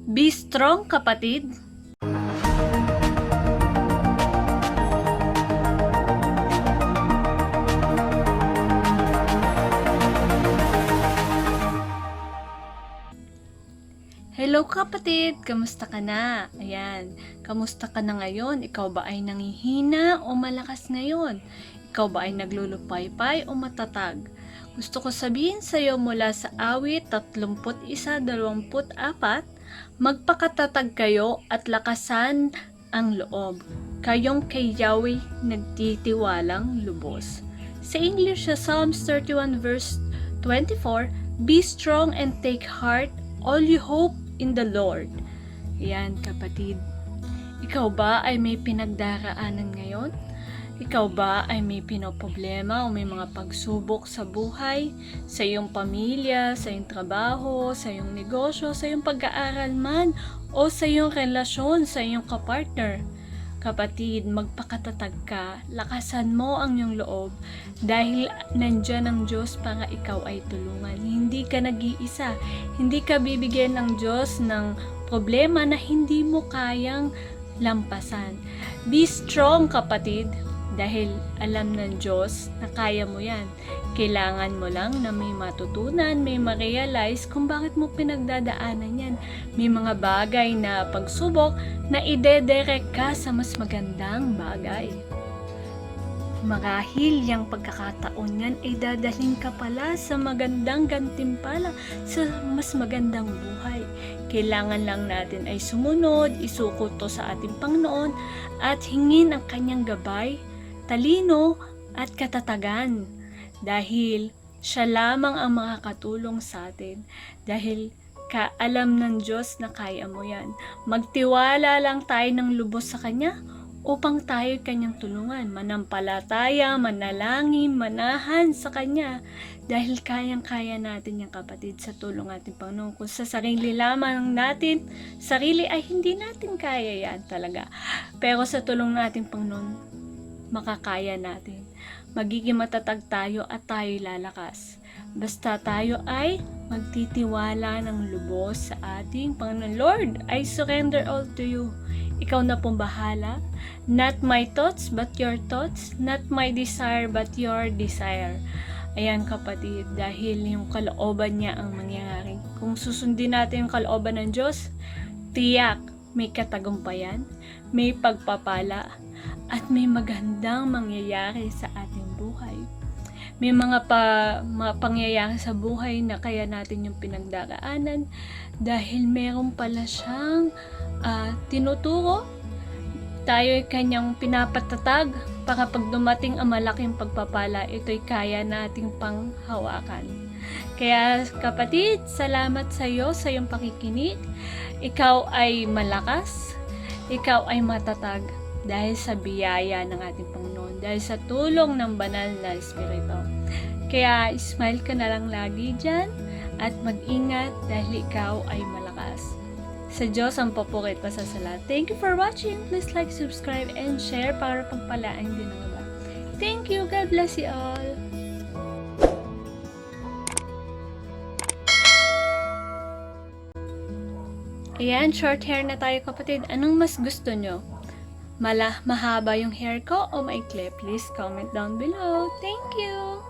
Be strong, kapatid. Hello kapatid, kamusta ka na? Ayan, kamusta ka na ngayon? Ikaw ba ay nangihina o malakas ngayon? Ikaw ba ay naglulupaypay o matatag? Gusto ko sabihin sa iyo mula sa awit 31:24, magpakatatag kayo at lakasan ang loob. Kayong kay Yahweh nagtitiwalang lubos. Sa English, sa Psalms 31 verse 24, be strong and take heart, all you hope in the Lord. Yan kapatid. Ikaw ba ay may pinagdaraanan ngayon? Ikaw ba ay may pinoproblema o may mga pagsubok sa buhay, sa iyong pamilya, sa iyong trabaho, sa iyong negosyo, sa iyong pag-aaral man, o sa iyong relasyon, sa iyong kapartner? Kapatid, magpakatatag ka, lakasan mo ang iyong loob dahil nandyan ang Diyos para ikaw ay tulungan. Hindi ka nag-iisa, hindi ka bibigyan ng Diyos ng problema na hindi mo kayang lampasan. Be strong kapatid, dahil alam ng Diyos na kaya mo yan. Kailangan mo lang na may matutunan, may ma-realize kung bakit mo pinagdadaanan yan. May mga bagay na pagsubok na ide-direct ka sa mas magandang bagay. Marahil yung pagkakataon yan ay dadalhin ka pala sa magandang gantimpala, sa mas magandang buhay. Kailangan lang natin ay sumunod, isuko to sa ating Panginoon at hingin ang kanyang gabay, talino at katatagan, dahil siya lamang ang makakatulong sa atin, dahil alam ng Diyos na kaya mo yan. Magtiwala lang tayo ng lubos sa Kanya upang tayo Kanyang tulungan, manampalataya, manalangin, manahan sa Kanya, dahil kayang-kaya natin yan kapatid sa tulong ating Panginoon. Kung sa sarili lamang natin, sarili ay hindi natin kaya yan talaga, pero sa tulong nating Panginoon, makakaya natin. Magiging matatag tayo at tayo lalakas. Basta tayo ay magtitiwala ng lubos sa ating Panginoon. Lord, I surrender all to you. Ikaw na pong bahala. Not my thoughts, but your thoughts. Not my desire, but your desire. Ayan kapatid, dahil yung kalooban niya ang mangyayari. Kung susundin natin yung kalooban ng Diyos, tiyak may katagumpayan, may pagpapala, at may magandang mangyayari sa ating buhay. May mga pangyayari sa buhay na kaya natin yung pinagdaraanan dahil meron pala siyang tinuturo. Tayo ay kanyang pinapatatag para pag dumating ang malaking pagpapala, ito'y kaya nating panghawakan. Kaya kapatid, salamat sa iyo sa iyong pakikinig. Ikaw ay malakas, ikaw ay matatag dahil sa biyaya ng ating Panginoon, dahil sa tulong ng banal na Espiritu. Kaya smile ka na lang lagi dyan at mag-ingat dahil ikaw ay malakas. Sa Diyos ang papuri at pasasalamat. Thank you for watching. Please like, subscribe, and share para pagpalaan din ng iba. Thank you. God bless you all. Ayan, short hair na tayo kapatid. Anong mas gusto nyo? Mahaba yung hair ko o maikli? Please comment down below. Thank you!